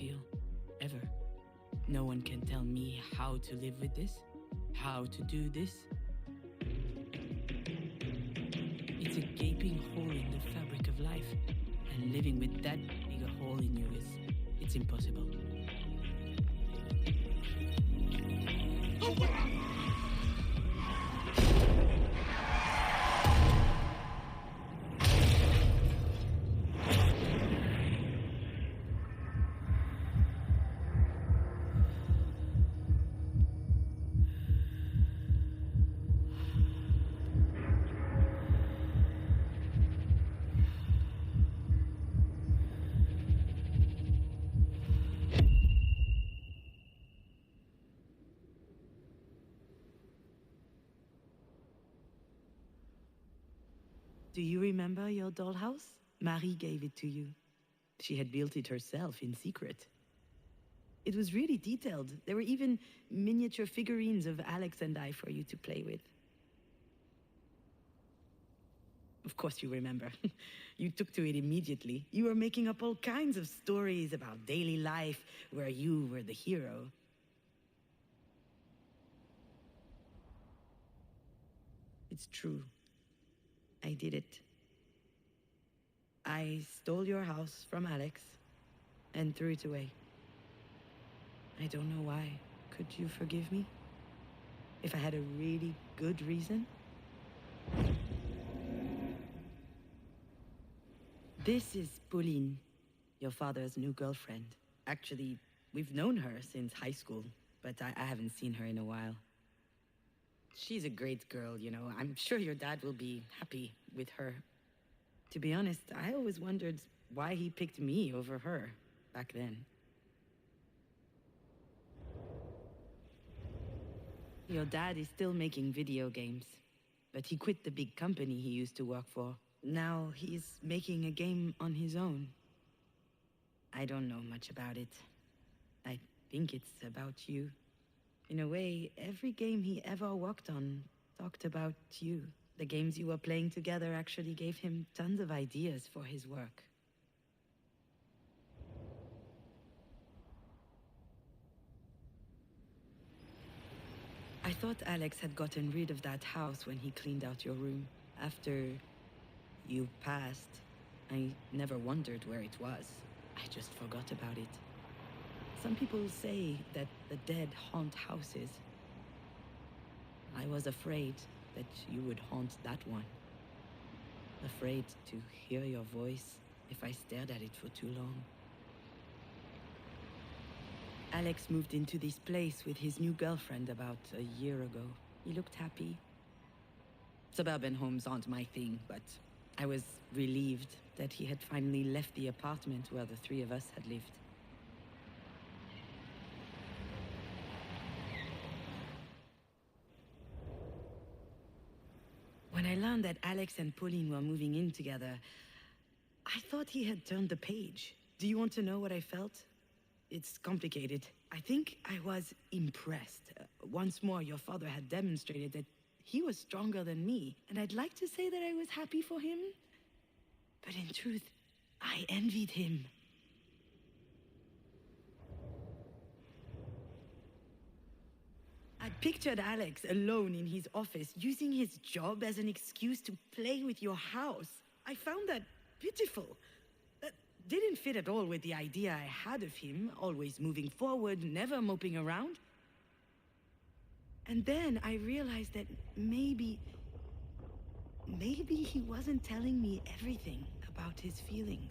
feel. Ever. No one can tell me how to live with this, how to do this. It's a gaping hole in the fabric of life, and living with that big a hole in you it's impossible. Do you remember your dollhouse? Marie gave it to you. She had built it herself in secret. It was really detailed. There were even miniature figurines of Alex and I for you to play with. Of course you remember. You took to it immediately. You were making up all kinds of stories about daily life where you were the hero. It's true. I did it. I stole your house from Alex and threw it away. I don't know why. Could you forgive me? If I had a really good reason? This is Pauline, your father's new girlfriend. Actually, we've known her since high school, but I haven't seen her in a while. She's a great girl, you know. I'm sure your dad will be happy with her. To be honest, I always wondered why he picked me over her back then. Your dad is still making video games, but he quit the big company he used to work for. Now he's making a game on his own. I don't know much about it. I think it's about you. In a way, every game he ever worked on talked about you. The games you were playing together actually gave him tons of ideas for his work. I thought Alex had gotten rid of that house when he cleaned out your room. After you passed, I never wondered where it was. I just forgot about it. Some people say that the dead haunt houses. I was afraid that you would haunt that one. Afraid to hear your voice if I stared at it for too long. Alex moved into this place with his new girlfriend about a year ago. He looked happy. Suburban homes aren't my thing, but I was relieved that he had finally left the apartment where the three of us had lived. When I learned that Alex and Pauline were moving in together, I thought he had turned the page. Do you want to know what I felt? It's complicated. I think I was impressed. Once more, your father had demonstrated that he was stronger than me, and I'd like to say that I was happy for him. But in truth, I envied him. I pictured Alex alone in his office, using his job as an excuse to play with your house. I found that pitiful. That didn't fit at all with the idea I had of him, always moving forward, never moping around. And then I realized that maybe he wasn't telling me everything about his feelings.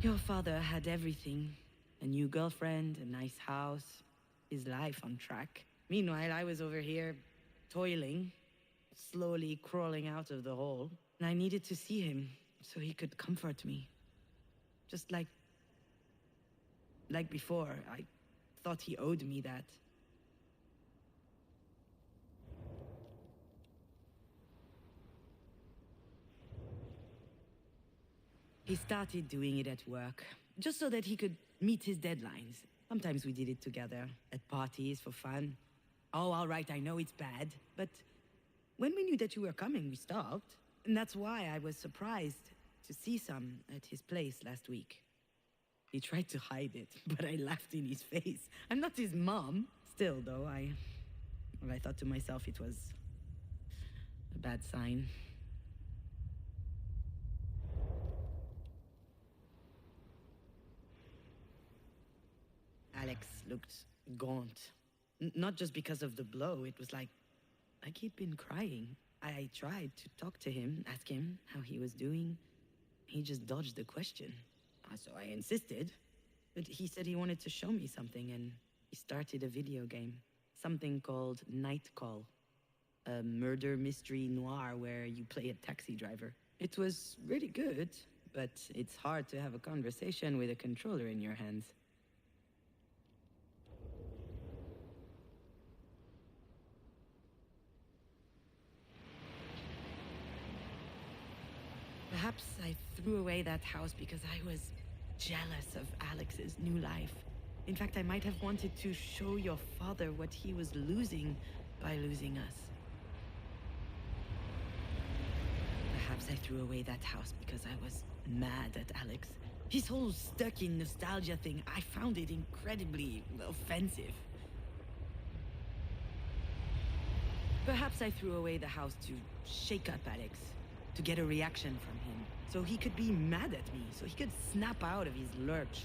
Your father had everything. A new girlfriend, a nice house, his life on track. Meanwhile, I was over here, toiling, slowly crawling out of the hole. And I needed to see him, so he could comfort me. Just like before, I thought he owed me that. He started doing it at work, just so that he could meet his deadlines. Sometimes we did it together, at parties for fun. Oh, all right, I know it's bad, but when we knew that you were coming, we stopped. And that's why I was surprised to see some at his place last week. He tried to hide it, but I laughed in his face. I'm not his mom. Still, though, I thought to myself it was a bad sign. Alex looked gaunt. Not just because of the blow, it was like he'd been crying. I tried to talk to him, ask him how he was doing. He just dodged the question. So I insisted. But he said he wanted to show me something, and he started a video game. Something called Night Call. A murder mystery noir where you play a taxi driver. It was really good, but it's hard to have a conversation with a controller in your hands. Perhaps I threw away that house because I was jealous of Alex's new life. In fact, I might have wanted to show your father what he was losing by losing us. Perhaps I threw away that house because I was mad at Alex. His whole stuck in nostalgia thing, I found it incredibly offensive. Perhaps I threw away the house to shake up Alex, to get a reaction from him, so he could be mad at me, so he could snap out of his lurch.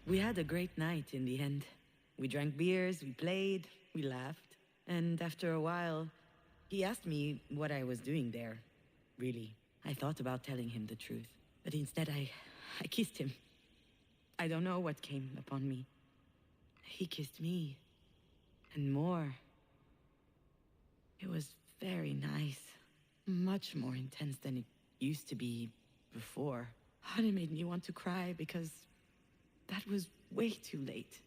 We had a great night in the end. We drank beers, we played, we laughed. And after a while, he asked me what I was doing there. Really, I thought about telling him the truth. But instead, I kissed him. I don't know what came upon me. He kissed me. And more. It was very nice. Much more intense than it used to be before. And it made me want to cry because that was way too late.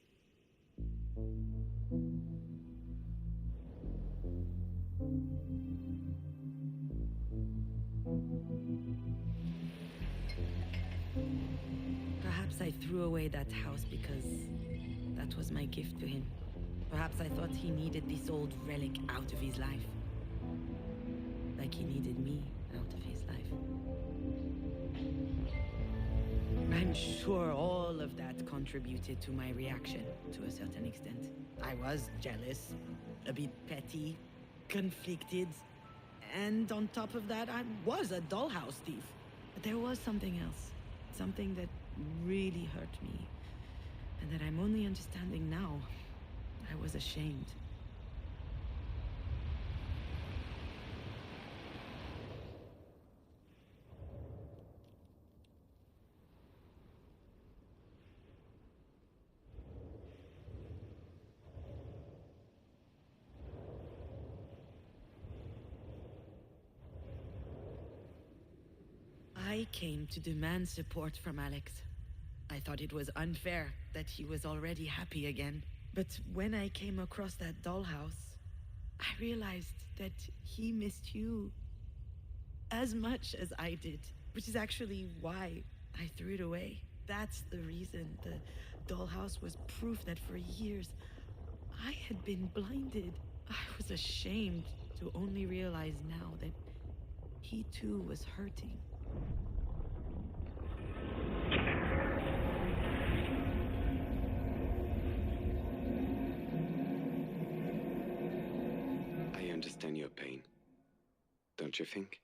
Perhaps I threw away that house because that was my gift to him. Perhaps I thought he needed this old relic out of his life. Like he needed me out of his life. I'm sure all of that contributed to my reaction, to a certain extent. I was jealous, a bit petty, conflicted, and on top of that, I was a dollhouse thief. But there was something else, something that really hurt me, and that I'm only understanding now. I was ashamed. I came to demand support from Alex. I thought it was unfair that he was already happy again. But when I came across that dollhouse, I realized that he missed you as much as I did, which is actually why I threw it away. That's the reason. The dollhouse was proof that for years I had been blinded. I was ashamed to only realize now that he too was hurting. I understand your pain, don't you think?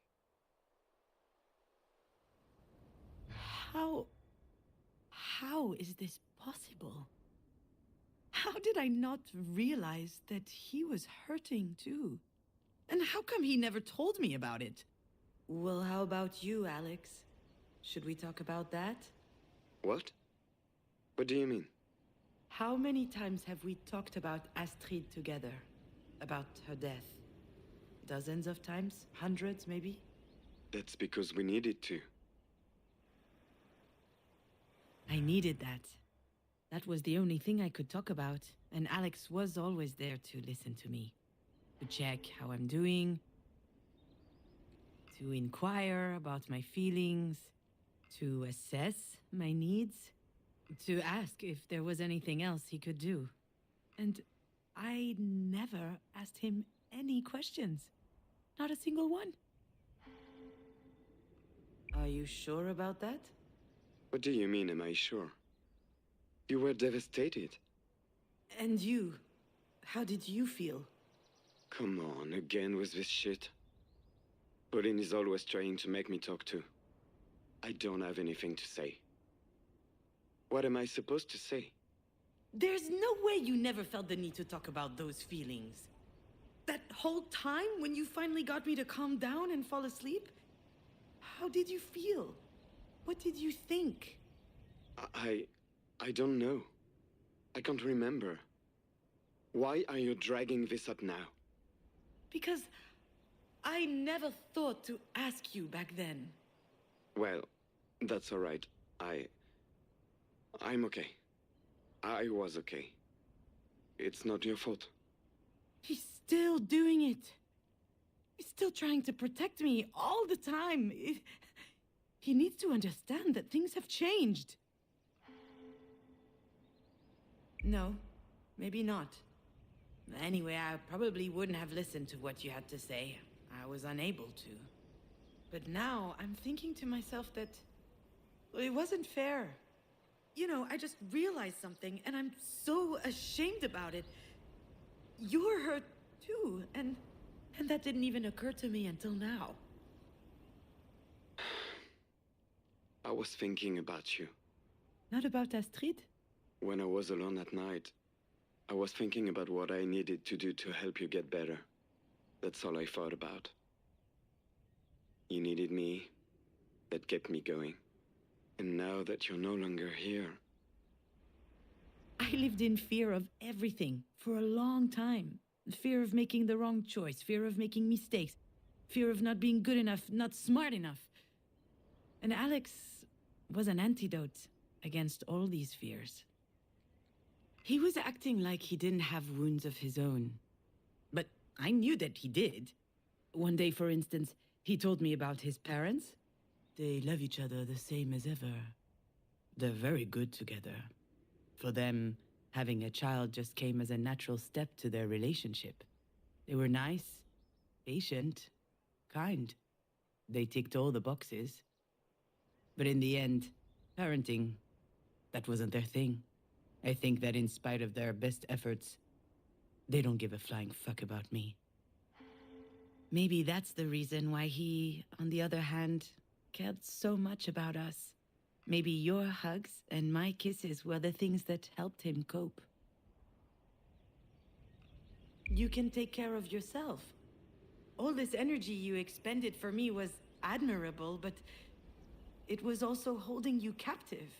How is this possible? How did I not realize that he was hurting too? And how come he never told me about it? Well, how about you, Alex? Should we talk about that? What? What do you mean? How many times have we talked about Astrid together? About her death? Dozens of times? Hundreds, maybe? That's because we needed to. I needed that. That was the only thing I could talk about, and Alex was always there to listen to me. To check how I'm doing, to inquire about my feelings, to assess my needs. to ask if there was anything else he could do. And I never asked him any questions. Not a single one. Are you sure about that? What do you mean, am I sure? You were devastated. And you? How did you feel? Come on, again with this shit. Pauline is always trying to make me talk to. I don't have anything to say. What am I supposed to say? There's no way you never felt the need to talk about those feelings. That whole time when you finally got me to calm down and fall asleep? How did you feel? What did you think? I don't know. I can't remember. Why are you dragging this up now? Because I never thought to ask you back then. Well, that's all right. I'm okay. I was okay. It's not your fault. He's still doing it. He's still trying to protect me all the time. He needs to understand that things have changed. No, maybe not. Anyway, I probably wouldn't have listened to what you had to say. I was unable to. But now I'm thinking to myself that it wasn't fair. You know, I just realized something and I'm so ashamed about it. You're hurt too, and that didn't even occur to me until now. I was thinking about you. Not about Astrid? When I was alone at night, I was thinking about what I needed to do to help you get better. That's all I thought about. You needed me. That kept me going. And now that you're no longer here... I lived in fear of everything for a long time. Fear of making the wrong choice, fear of making mistakes, fear of not being good enough, not smart enough. And Alex was an antidote against all these fears. He was acting like he didn't have wounds of his own. But I knew that he did. One day, for instance, he told me about his parents. They love each other the same as ever. They're very good together. For them, having a child just came as a natural step to their relationship. They were nice, patient, kind. They ticked all the boxes. But in the end, parenting, that wasn't their thing. I think that in spite of their best efforts, they don't give a flying fuck about me. Maybe that's the reason why he, on the other hand, cared so much about us. Maybe your hugs and my kisses were the things that helped him cope. You can take care of yourself. All this energy you expended for me was admirable, but it was also holding you captive.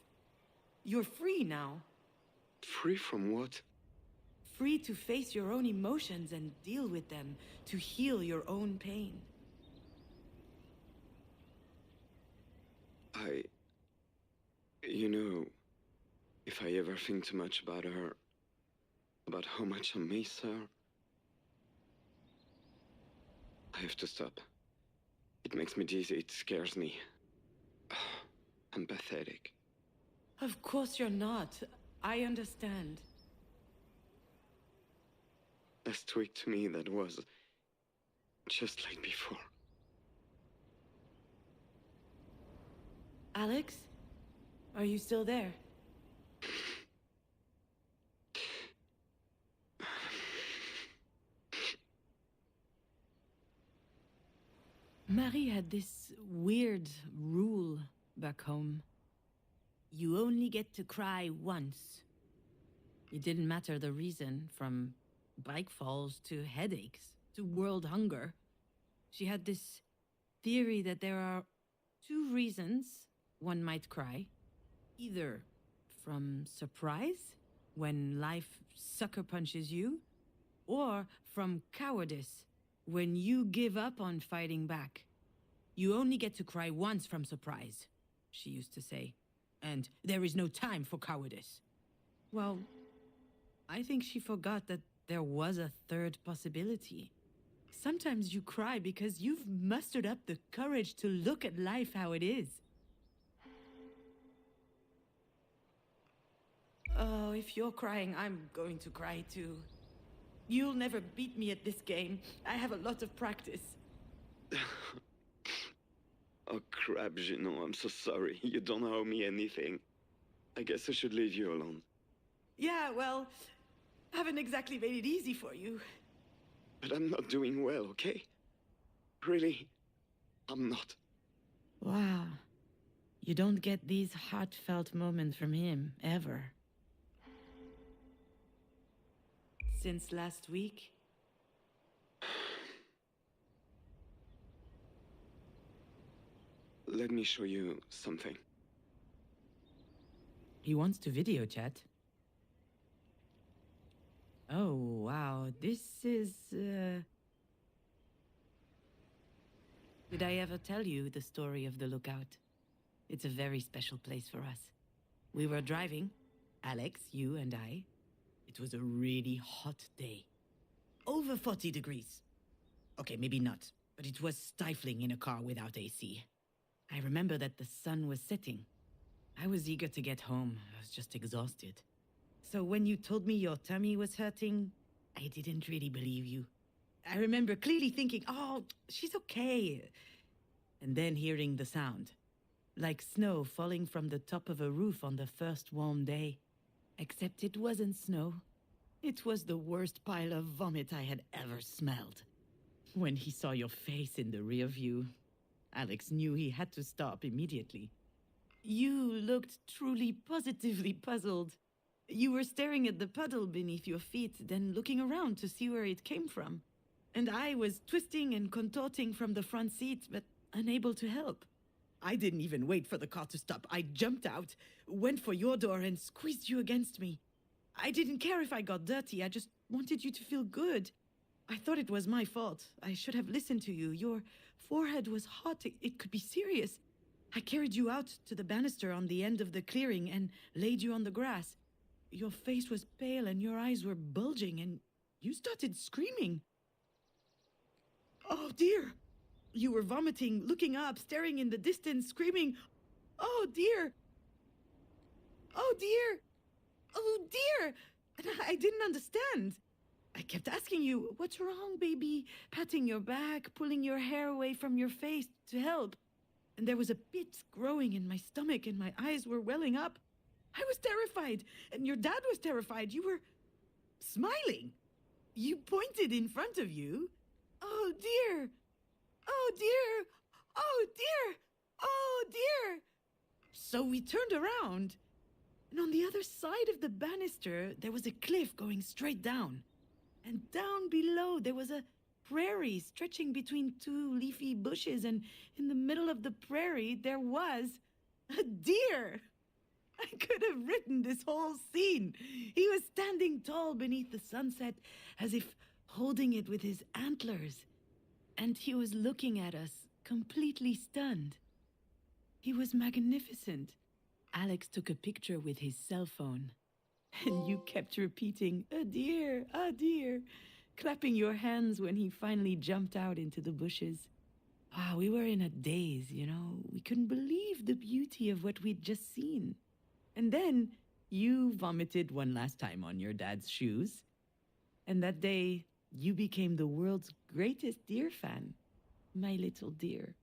You're free now. Free from what? Free to face your own emotions and deal with them, to heal your own pain. You know, if I ever think too much about her, about how much I miss her, I have to stop. It makes me dizzy, it scares me. I'm pathetic. Of course you're not. I understand. Last week to me, that was just like before. Alex? Are you still there? Marie had this weird rule back home. You only get to cry once. It didn't matter the reason, from bike falls to headaches to world hunger. She had this theory that there are two reasons one might cry. Either from surprise, when life sucker punches you, or from cowardice, when you give up on fighting back. You only get to cry once from surprise, she used to say. And there is no time for cowardice. Well, I think she forgot that there was a third possibility. Sometimes you cry because you've mustered up the courage to look at life how it is. Oh, if you're crying, I'm going to cry too. You'll never beat me at this game. I have a lot of practice. Oh crap, Junon, I'm so sorry. You don't owe me anything. I guess I should leave you alone. Yeah, well, I haven't exactly made it easy for you. But I'm not doing well, okay? Really, I'm not. Wow. You don't get these heartfelt moments from him, ever. Since last week? Let me show you something. He wants to video chat. Oh, wow. This is, Did I ever tell you the story of the lookout? It's a very special place for us. We were driving, Alex, you and I. It was a really hot day. Over 40 degrees. Okay, maybe not, but it was stifling in a car without AC. I remember that the sun was setting. I was eager to get home. I was just exhausted. So when you told me your tummy was hurting, I didn't really believe you. I remember clearly thinking, oh, she's okay. And then hearing the sound. Like snow falling from the top of a roof on the first warm day. Except it wasn't snow. It was the worst pile of vomit I had ever smelled. When he saw your face in the rear view, Alex knew he had to stop immediately. You looked truly positively puzzled. You were staring at the puddle beneath your feet, then looking around to see where it came from. And I was twisting and contorting from the front seat, but unable to help. I didn't even wait for the car to stop. I jumped out, went for your door, and squeezed you against me. I didn't care if I got dirty. I just wanted you to feel good. I thought it was my fault. I should have listened to you. Your forehead was hot. It could be serious. I carried you out to the banister on the end of the clearing and laid you on the grass. Your face was pale and your eyes were bulging, and you started screaming. Oh dear! You were vomiting, looking up, staring in the distance, screaming, "Oh dear! Oh dear! Oh dear!" And I didn't understand. I kept asking you, "What's wrong, baby?" Patting your back, pulling your hair away from your face to help. And there was a pit growing in my stomach and my eyes were welling up. I was terrified, and your dad was terrified. You were smiling. You pointed in front of you. "Oh dear! Oh dear! Oh dear! Oh dear!" So we turned around, and on the other side of the banister, there was a cliff going straight down. And down below, there was a prairie stretching between two leafy bushes, and in the middle of the prairie, there was a deer. I could have written this whole scene. He was standing tall beneath the sunset, as if holding it with his antlers. And he was looking at us, completely stunned. He was magnificent. Alex took a picture with his cell phone. And you kept repeating, "A deer, a deer," clapping your hands when he finally jumped out into the bushes. We were in a daze, you know. We couldn't believe the beauty of what we'd just seen. And then you vomited one last time on your dad's shoes. And that day, you became the world's greatest deer fan, my little deer.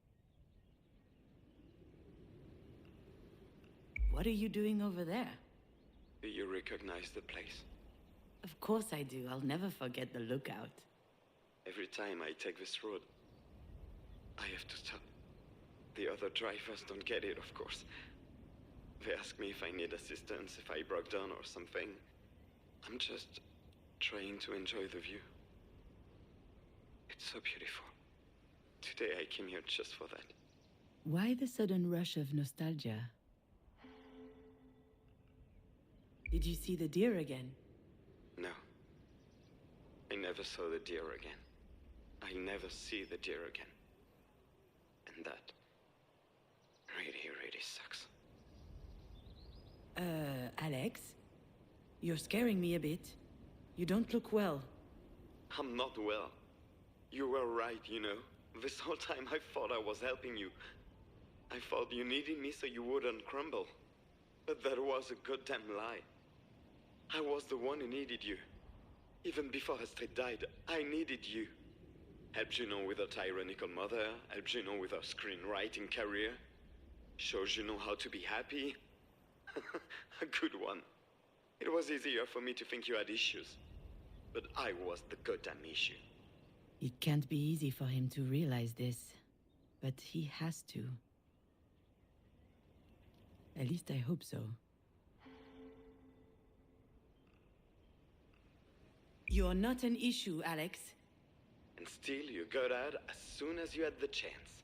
What are you doing over there? Do you recognize the place? Of course I do. I'll never forget the lookout. Every time I take this road, I have to stop. The other drivers don't get it, of course. They ask me if I need assistance, if I broke down or something. I'm just trying to enjoy the view. It's so beautiful. Today I came here just for that. Why the sudden rush of nostalgia? Did you see the deer again? No. I never saw the deer again. I never see the deer again. And that really, really sucks. Alex? You're scaring me a bit. You don't look well. I'm not well. You were right, you know. This whole time I thought I was helping you. I thought you needed me so you wouldn't crumble. But that was a goddamn lie. I was the one who needed you. Even before Astrid died, I needed you. Helped Junon with her tyrannical mother, helped Junon with her screenwriting career. Shows Junon how to be happy. A good one. It was easier for me to think you had issues. But I was the goddamn issue. It can't be easy for him to realize this, but he has to. At least I hope so. You're not an issue, Alex. And still, you got out as soon as you had the chance.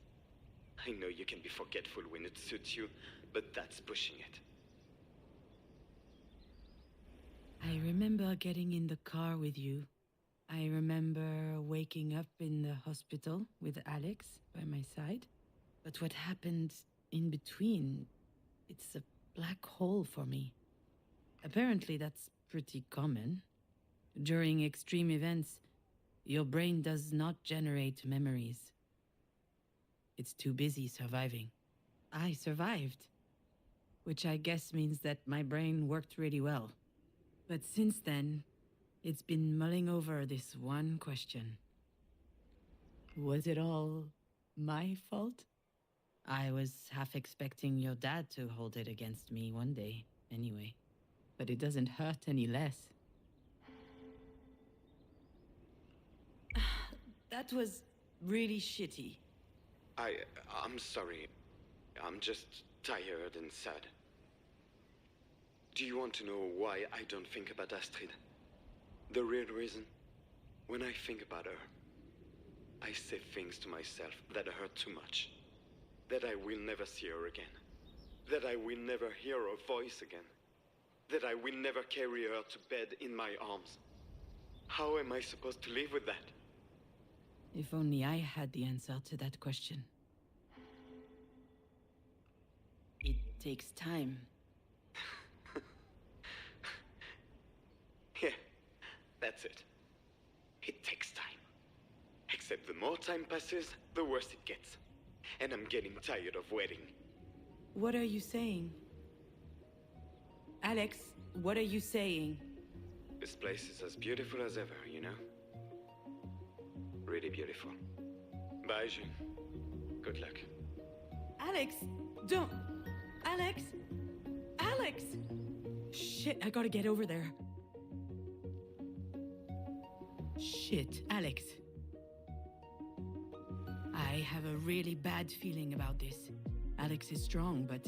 I know you can be forgetful when it suits you, but that's pushing it. I remember getting in the car with you. I remember waking up in the hospital with Alex by my side. But what happened in between, it's a black hole for me. Apparently that's pretty common. During extreme events, your brain does not generate memories. It's too busy surviving. I survived, which I guess means that my brain worked really well. But since then, it's been mulling over this one question. Was it all my fault? I was half expecting your dad to hold it against me one day, anyway. But it doesn't hurt any less. That was really shitty. I'm sorry. I'm just tired and sad. Do you want to know why I don't think about Astrid? The real reason? When I think about her, I say things to myself that hurt too much. That I will never see her again. That I will never hear her voice again. That I will never carry her to bed in my arms. How am I supposed to live with that? If only I had the answer to that question. It takes time. Yeah, that's it. It takes time. Except the more time passes, the worse it gets. And I'm getting tired of waiting. What are you saying? Alex, what are you saying? This place is as beautiful as ever, you know? Really beautiful. Bye, June. Good luck. Alex, don't... Alex! Alex! Shit, I gotta get over there. Shit, Alex. I have a really bad feeling about this. Alex is strong, but...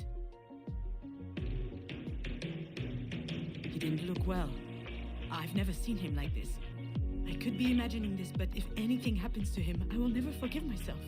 he didn't look well. I've never seen him like this. I could be imagining this, but if anything happens to him, I will never forgive myself.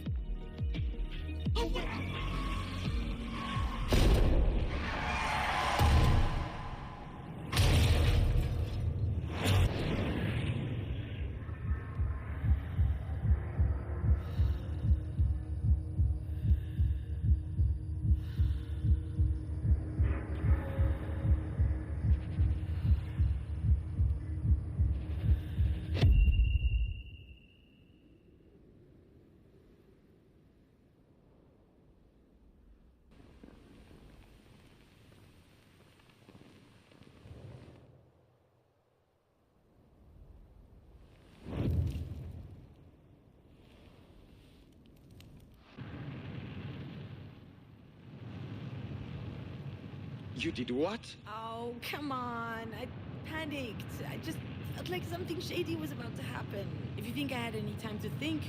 You did what? Oh, come on. I panicked. I just felt like something shady was about to happen. If you think I had any time to think...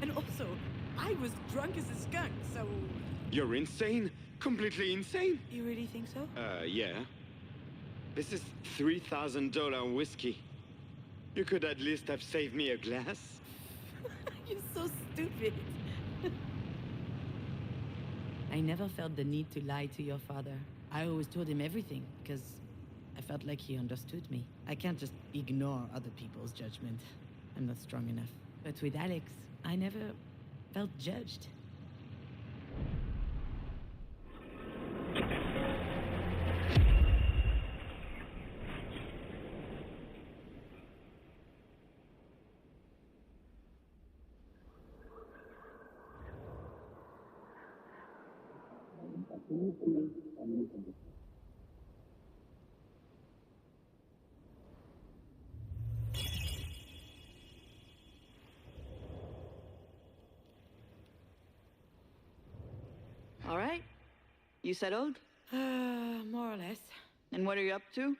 And also, I was drunk as a skunk, so... You're insane? Completely insane? You really think so? Yeah. This is $3,000 whiskey. You could at least have saved me a glass. You're so stupid. I never felt the need to lie to your father. I always told him everything, because I felt like he understood me. I can't just ignore other people's judgment. I'm not strong enough. But with Alex, I never felt judged. You settled? More or less. And what are you up to?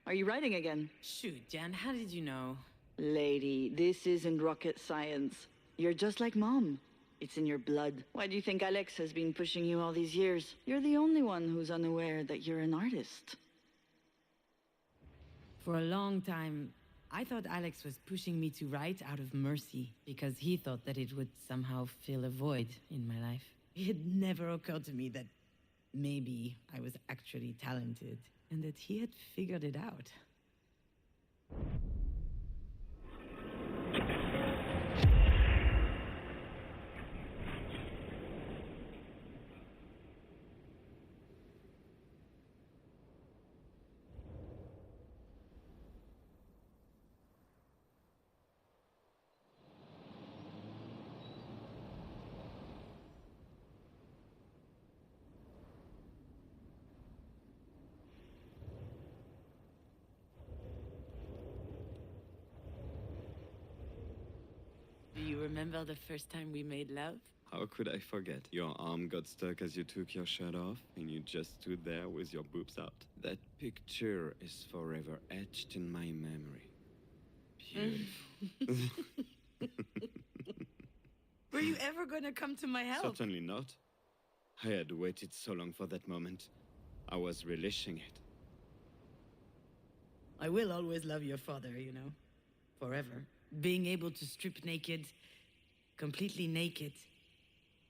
Are you writing again? Shoot, Jan, how did you know? Lady, this isn't rocket science. You're just like Mom. It's in your blood. Why do you think Alex has been pushing you all these years? You're the only one who's unaware that you're an artist. For a long time, I thought Alex was pushing me to write out of mercy, because he thought that it would somehow fill a void in my life. It never occurred to me that maybe I was actually talented, and that he had figured it out. Do you remember the first time we made love? How could I forget? Your arm got stuck as you took your shirt off, and you just stood there with your boobs out. That picture is forever etched in my memory. Beautiful. Were you ever gonna come to my help? Certainly not. I had waited so long for that moment. I was relishing it. I will always love your father, you know. Forever. Being able to strip naked, completely naked,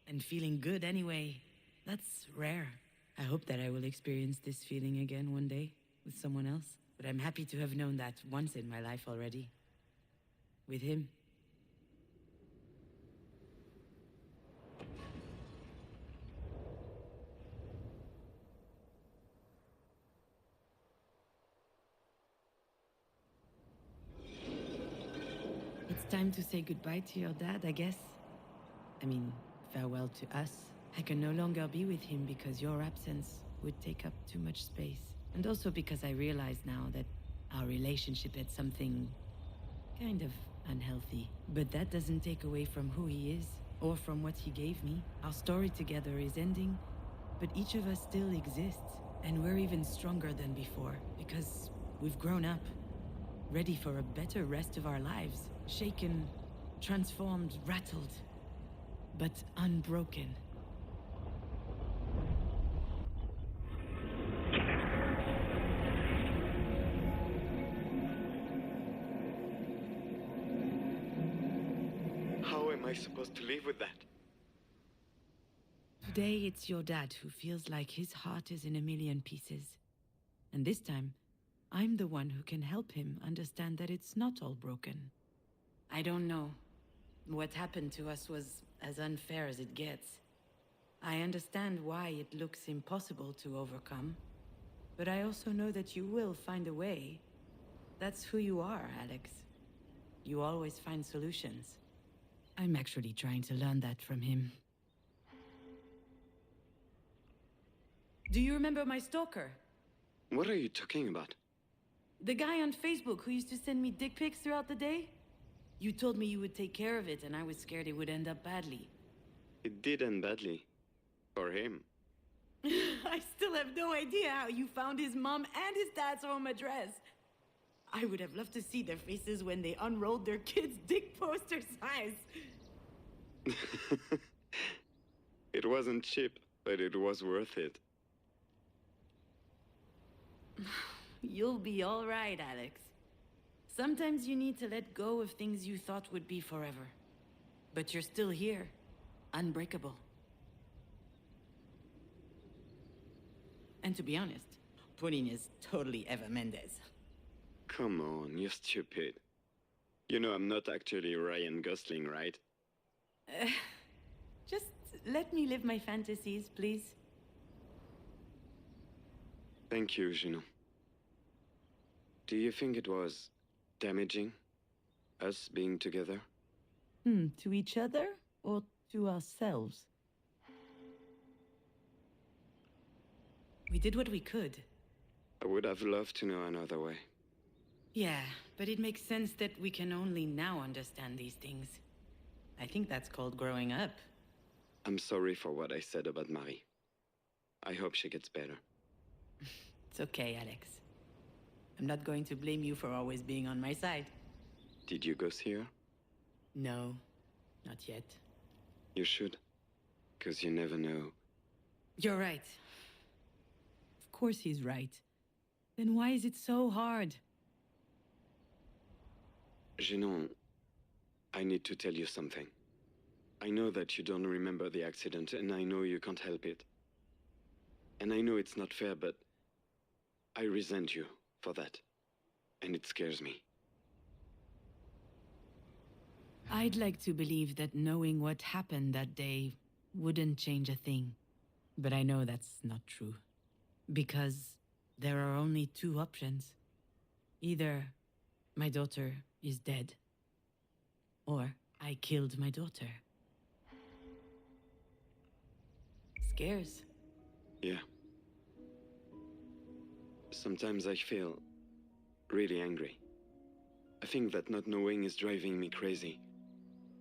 and feeling good anyway, that's rare. I hope that I will experience this feeling again one day, with someone else. But I'm happy to have known that once in my life already. With him. It's time to say goodbye to your dad, I guess. I mean, farewell to us. I can no longer be with him because your absence would take up too much space. And also because I realize now that our relationship had something kind of unhealthy. But that doesn't take away from who he is, or from what he gave me. Our story together is ending, but each of us still exists. And we're even stronger than before, because we've grown up, ready for a better rest of our lives. Shaken, transformed, rattled, but unbroken. How am I supposed to live with that? Today, it's your dad who feels like his heart is in a million pieces. And this time, I'm the one who can help him understand that it's not all broken. I don't know. What happened to us was as unfair as it gets. I understand why it looks impossible to overcome. But I also know that you will find a way. That's who you are, Alex. You always find solutions. I'm actually trying to learn that from him. Do you remember my stalker? What are you talking about? The guy on Facebook who used to send me dick pics throughout the day? You told me you would take care of it, and I was scared it would end up badly. It did end badly. For him. I still have no idea how you found his mom and his dad's home address. I would have loved to see their faces when they unrolled their kids' dick poster size. It wasn't cheap, but it was worth it. You'll be all right, Alex. Sometimes you need to let go of things you thought would be forever. But you're still here, unbreakable. And to be honest, Pauline is totally Eva Mendes. Come on, you're stupid. You know I'm not actually Ryan Gosling, right? Just let me live my fantasies, please. Thank you, Junon. Do you think it was damaging, us being together? To each other or to ourselves? We did what we could. I would have loved to know another way. Yeah, but it makes sense that we can only now understand these things. I think that's called growing up. I'm sorry for what I said about Marie. I hope she gets better. It's okay, Alex. I'm not going to blame you for always being on my side. Did you go see her? No, not yet. You should. 'Cause you never know. You're right. Of course he's right. Then why is it so hard? Junon, I need to tell you something. I know that you don't remember the accident, and I know you can't help it. And I know it's not fair, but I resent you for that. And it scares me. I'd like to believe that knowing what happened that day wouldn't change a thing. But I know that's not true. Because there are only two options. Either my daughter is dead, or I killed my daughter. Scares. Yeah. Sometimes I feel really angry. I think that not knowing is driving me crazy.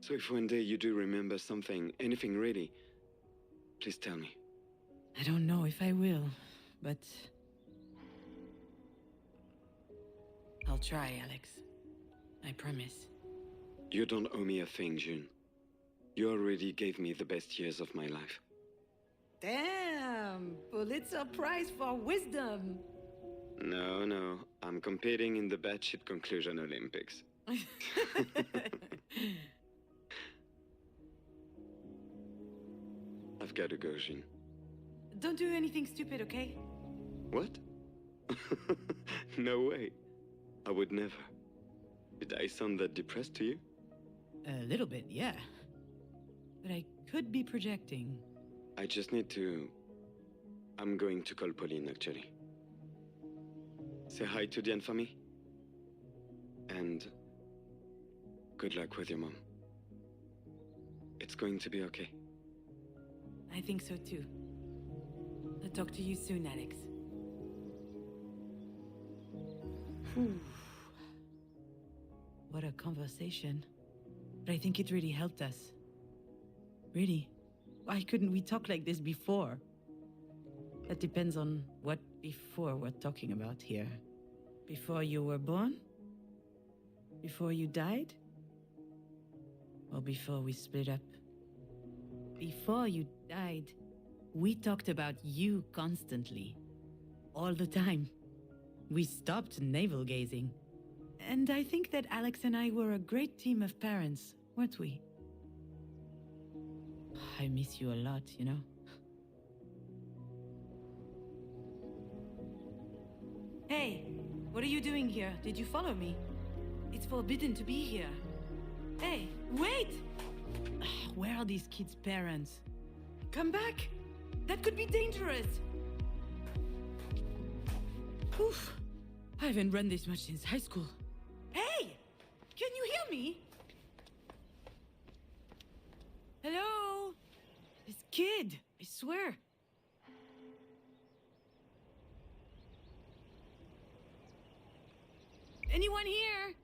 So if one day you do remember something, anything really, please tell me. I don't know if I will, but I'll try, Alex. I promise. You don't owe me a thing, June. You already gave me the best years of my life. Damn! Pulitzer Prize for wisdom! No. I'm competing in the batshit conclusion Olympics. I've got to go, June. Don't do anything stupid, okay? What? No way. I would never. Did I sound that depressed to you? A little bit, yeah. But I could be projecting. I just need to... I'm going to call Pauline, actually. Say hi to Diane for me. And... good luck with your mom. It's going to be okay. I think so too. I'll talk to you soon, Alex. Whew. What a conversation. But I think it really helped us. Really. Why couldn't we talk like this before? That depends on what before we're talking about here. Before you were born? Before you died? Or before we split up? Before you died, we talked about you constantly. All the time. We stopped navel-gazing. And I think that Alex and I were a great team of parents, weren't we? I miss you a lot, you know? Hey, what are you doing here? Did you follow me? It's forbidden to be here. Hey, wait! Where are these kids' parents? Come back! That could be dangerous! Oof! I haven't run this much since high school. Hey! Can you hear me? Hello? This kid, I swear. Anyone here?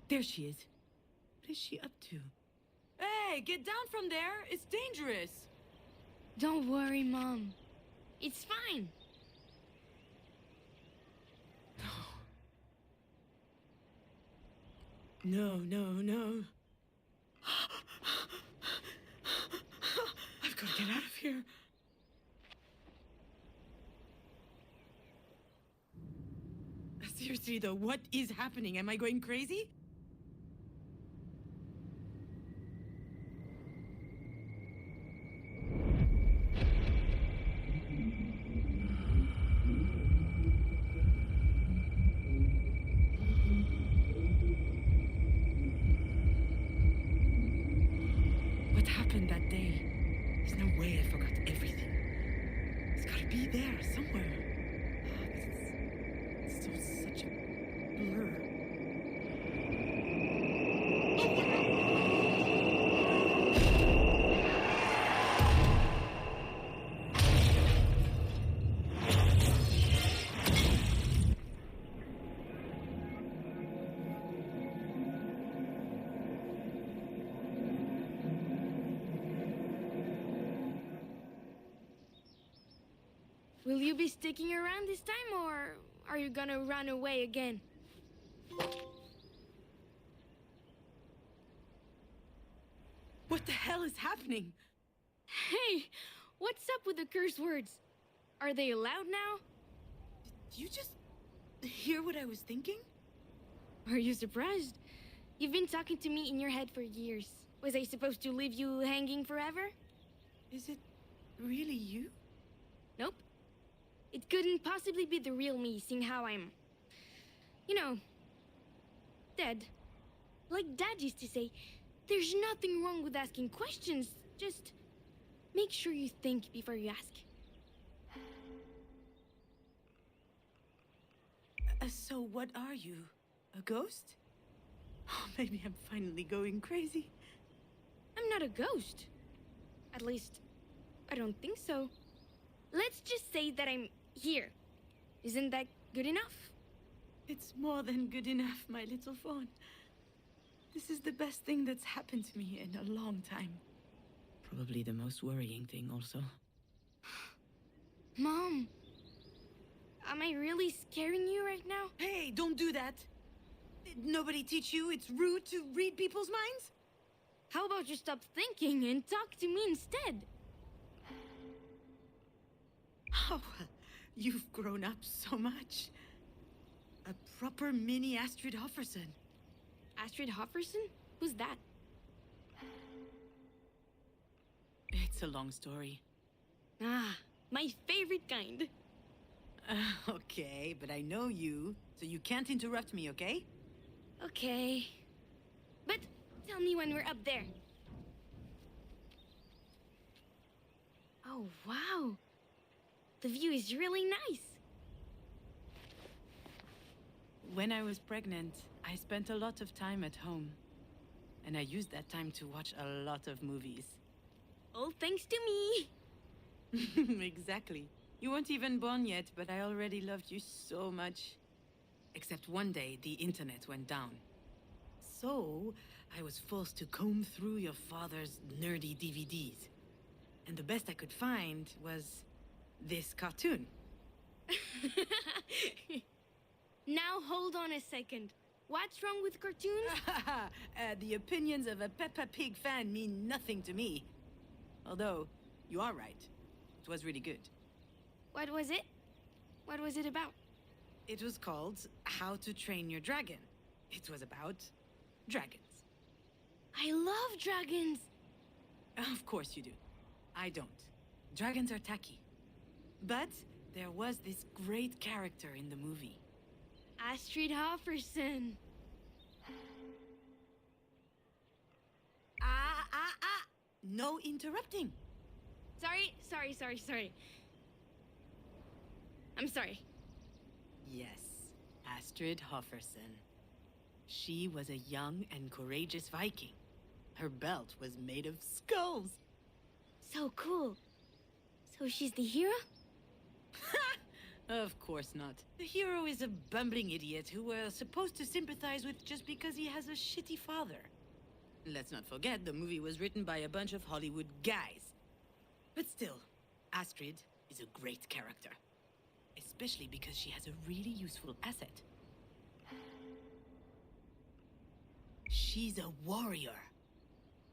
There she is. What is she up to? Hey, get down from there. It's dangerous. Don't worry, Mom. It's fine. No. I've got to get out of here. Seriously, though, what is happening? Am I going crazy? What happened that day? There's no way I forgot everything. It's gotta be there somewhere. It's so such a blur. Will you be sticking around this time, or are you gonna run away again? What the hell is happening? Hey, what's up with the curse words? Are they allowed now? Did you just hear what I was thinking? Are you surprised? You've been talking to me in your head for years. Was I supposed to leave you hanging forever? Is it really you? Nope. It couldn't possibly be the real me, seeing how I'm... you know... dead. Like Dad used to say, there's nothing wrong with asking questions. Just make sure you think before you ask. So what are you? A ghost? Oh, maybe I'm finally going crazy. I'm not a ghost. At least, I don't think so. Let's just say that I'm here. Isn't that good enough? It's more than good enough, my little fawn. This is the best thing that's happened to me in a long time. Probably the most worrying thing also. Mom, am I really scaring you right now? Hey, don't do that! Did nobody teach you it's rude to read people's minds? How about you stop thinking and talk to me instead? Oh, well, you've grown up so much. A proper mini Astrid Hofferson. Astrid Hofferson? Who's that? It's a long story. Ah, my favorite kind. Okay, but I know you, so you can't interrupt me, okay? Okay. But tell me when we're up there. Oh, wow. The view is really nice. When I was pregnant, I spent a lot of time at home. And I used that time to watch a lot of movies. All thanks to me. Exactly. You weren't even born yet, but I already loved you so much. Except one day, the internet went down. So, I was forced to comb through your father's nerdy DVDs. And the best I could find was this cartoon. Now hold on a second. What's wrong with cartoons? The opinions of a Peppa Pig fan mean nothing to me. Although, you are right. It was really good. What was it? What was it about? It was called How to Train Your Dragon. It was about dragons. I love dragons. Of course you do. I don't. Dragons are tacky. But there was this great character in the movie. Astrid Hofferson. No interrupting. Sorry. I'm sorry. Yes, Astrid Hofferson. She was a young and courageous Viking. Her belt was made of skulls. So cool. So she's the hero? Of course not. The hero is a bumbling idiot who we're supposed to sympathize with just because he has a shitty father. Let's not forget, the movie was written by a bunch of Hollywood guys. But still, Astrid is a great character. Especially because she has a really useful asset. She's a warrior.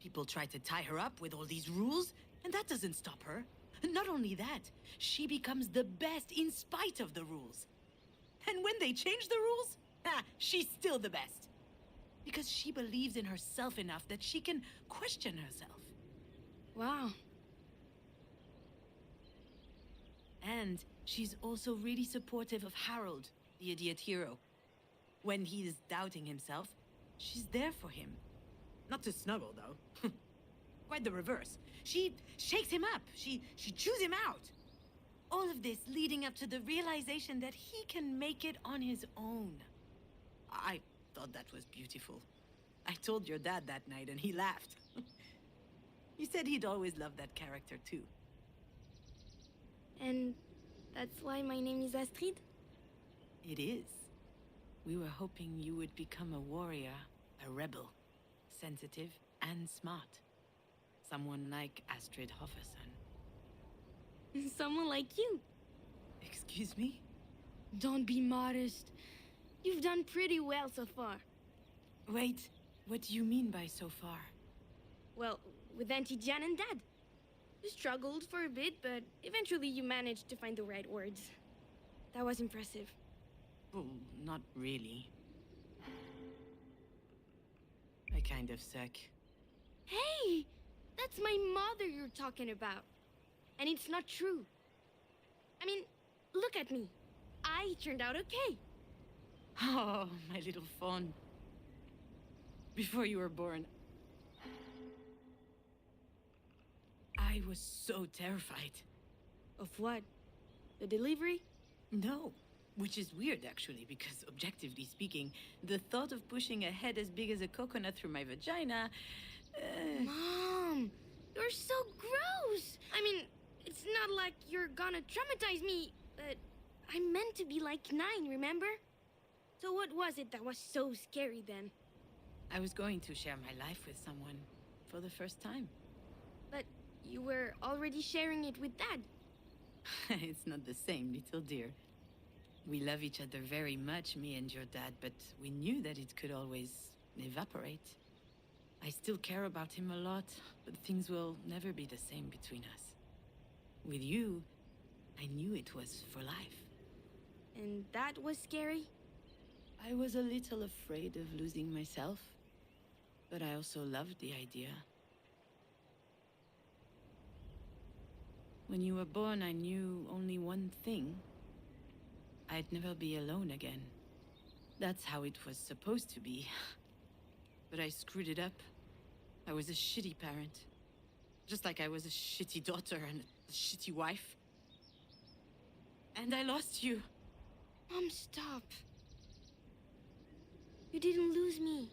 People try to tie her up with all these rules, and that doesn't stop her. Not only that, she becomes the best in spite of the rules. And when they change the rules, she's still the best. Because she believes in herself enough that she can question herself. Wow. And she's also really supportive of Harold, the idiot hero. When he's doubting himself, she's there for him. Not to snuggle, though. Quite the reverse. She shakes him up. She chews him out. All of this leading up to the realization that he can make it on his own. I thought that was beautiful. I told your dad that night and he laughed. He said he'd always loved that character too. And that's why my name is Astrid? It is. We were hoping you would become a warrior, a rebel, sensitive and smart. Someone like Astrid Hofferson. Someone like you. Excuse me? Don't be modest. You've done pretty well so far. Wait, what do you mean by so far? Well, with Auntie Jan and Dad. You struggled for a bit, but eventually you managed to find the right words. That was impressive. Well, not really. I kind of suck. Hey! That's my mother you're talking about. And it's not true. I mean, look at me. I turned out okay. Oh, my little fawn. Before you were born, I was so terrified. Of what? The delivery? No, which is weird actually, because objectively speaking, the thought of pushing a head as big as a coconut through my vagina... Mom! You're so gross! I mean, it's not like you're gonna traumatize me, but I meant to be like 9, remember? So what was it that was so scary then? I was going to share my life with someone for the first time. But you were already sharing it with Dad. It's not the same, little dear. We love each other very much, me and your dad, but we knew that it could always evaporate. I still care about him a lot, but things will never be the same between us. With you, I knew it was for life. And that was scary? I was a little afraid of losing myself, but I also loved the idea. When you were born, I knew only one thing. I'd never be alone again. That's how it was supposed to be. But I screwed it up. I was a shitty parent. Just like I was a shitty daughter and a shitty wife. And I lost you. Mom, stop. You didn't lose me.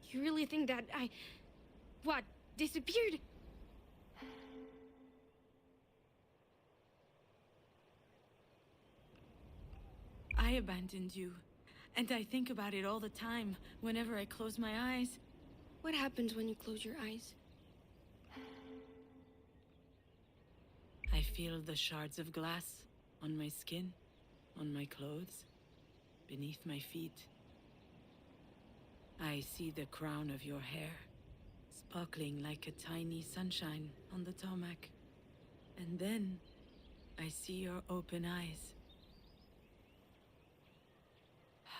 You really think that I... what, disappeared? I abandoned you. And I think about it all the time, whenever I close my eyes. What happens when you close your eyes? I feel the shards of glass on my skin, on my clothes, beneath my feet. I see the crown of your hair, sparkling like a tiny sunshine on the tarmac. And then, I see your open eyes.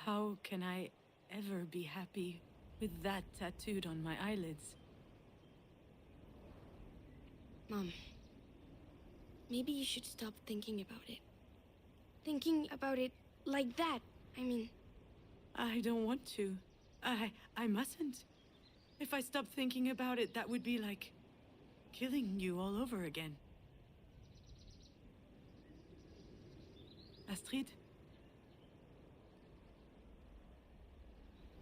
How can I ever be happy with that tattooed on my eyelids? Mom, maybe you should stop thinking about it. Thinking about it like that, I mean. I don't want to. I mustn't. If I stopped thinking about it, that would be like killing you all over again. Astrid?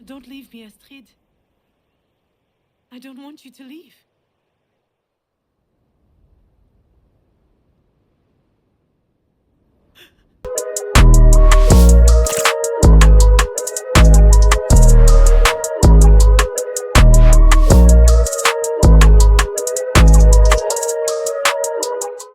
Don't leave me, Astrid. I don't want you to leave.